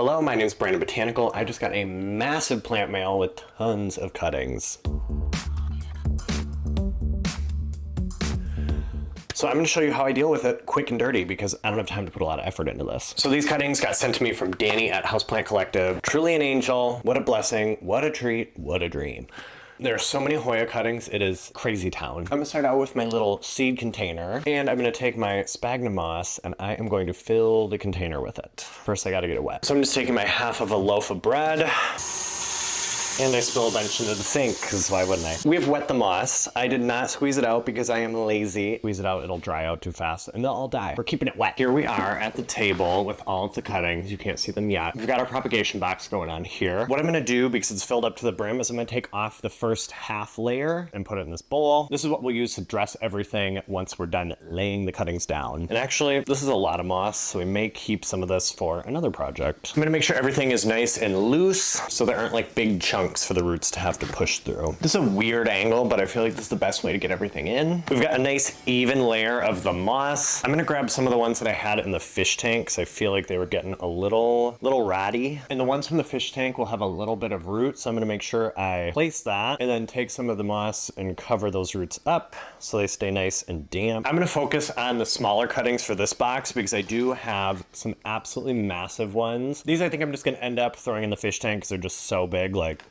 Hello, my name is Brandon Botanical. I just got a massive plant mail with tons of cuttings. So I'm going to show you how I deal with it quick and dirty because I don't have time to put a lot of effort into this. So these cuttings got sent to me from Danny at Houseplant Collective. Truly an angel. What a blessing. What a treat. What a dream. There are so many Hoya cuttings, it is crazy town. I'm gonna start out with my little seed container, and I'm gonna take my sphagnum moss and I am going to fill the container with it. First I gotta get it wet. So I'm just taking my half of a loaf of bread. And I spilled a bunch into the sink, because why wouldn't I? We have wet the moss. I did not squeeze it out because I am lazy. Squeeze it out, it'll dry out too fast and they'll all die. We're keeping it wet. Here we are at the table with all of the cuttings. You can't see them yet. We've got our propagation box going on here. What I'm gonna do, because it's filled up to the brim, is I'm gonna take off the first half layer and put it in this bowl. This is what we'll use to dress everything once we're done laying the cuttings down. And actually, this is a lot of moss, so we may keep some of this for another project. I'm gonna make sure everything is nice and loose so there aren't like big chunks for the roots to have to push through. This is a weird angle, but I feel like this is the best way to get everything in. We've got a nice even layer of the moss. I'm gonna grab some of the ones that I had in the fish tank because I feel like they were getting a little rotty. And the ones from the fish tank will have a little bit of root, so I'm gonna make sure I place that and then take some of the moss and cover those roots up so they stay nice and damp. I'm gonna focus on the smaller cuttings for this box because I do have some absolutely massive ones. These I think I'm just gonna end up throwing in the fish tank because they're just so big, like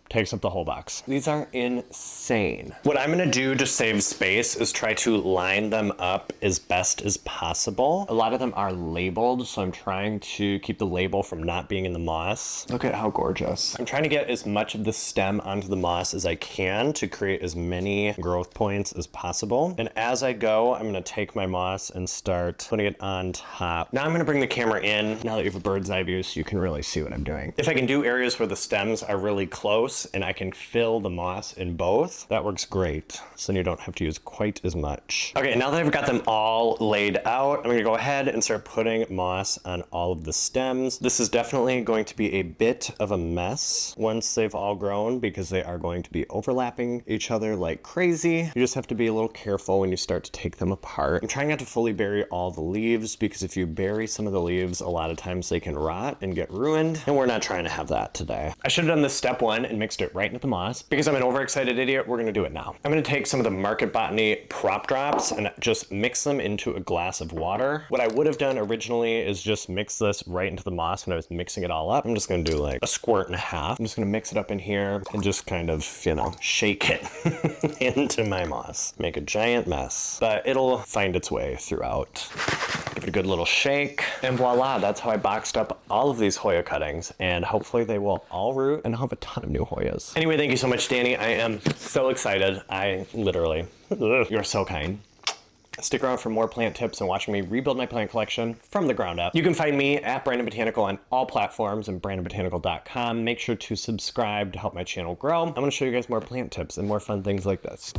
takes up the whole box. These are insane. What I'm gonna do to save space is try to line them up as best as possible. A lot of them are labeled, so I'm trying to keep the label from not being in the moss. Look at how gorgeous. I'm trying to get as much of the stem onto the moss as I can to create as many growth points as possible. And as I go, I'm gonna take my moss and start putting it on top. Now I'm gonna bring the camera in. Now that you have a bird's eye view, so you can really see what I'm doing. If I can do areas where the stems are really close, and I can fill the moss in both, that works great. So then you don't have to use quite as much. Okay, now that I've got them all laid out, I'm gonna go ahead and start putting moss on all of the stems. This is definitely going to be a bit of a mess once they've all grown because they are going to be overlapping each other like crazy. You just have to be a little careful when you start to take them apart. I'm trying not to fully bury all the leaves because if you bury some of the leaves, a lot of times they can rot and get ruined, and we're not trying to have that today. I should have done this step one and mixed it right into the moss. Because I'm an overexcited idiot, we're gonna do it now. I'm gonna take some of the Market Botany prop drops and just mix them into a glass of water. What I would have done originally is just mix this right into the moss when I was mixing it all up. I'm just gonna do like a squirt and a half. I'm just gonna mix it up in here and just kind of, you know, shake it into my moss. Make a giant mess, but it'll find its way throughout. Give it a good little shake, and voila, that's how I boxed up all of these Hoya cuttings, and hopefully they will all root, and I'll have a ton of new Hoyas. Anyway, thank you so much, Danny. I am so excited. I literally, you're so kind. Stick around for more plant tips and watching me rebuild my plant collection from the ground up. You can find me at Brandon Botanical on all platforms and brandonbotanical.com. Make sure to subscribe to help my channel grow. I'm gonna show you guys more plant tips and more fun things like this.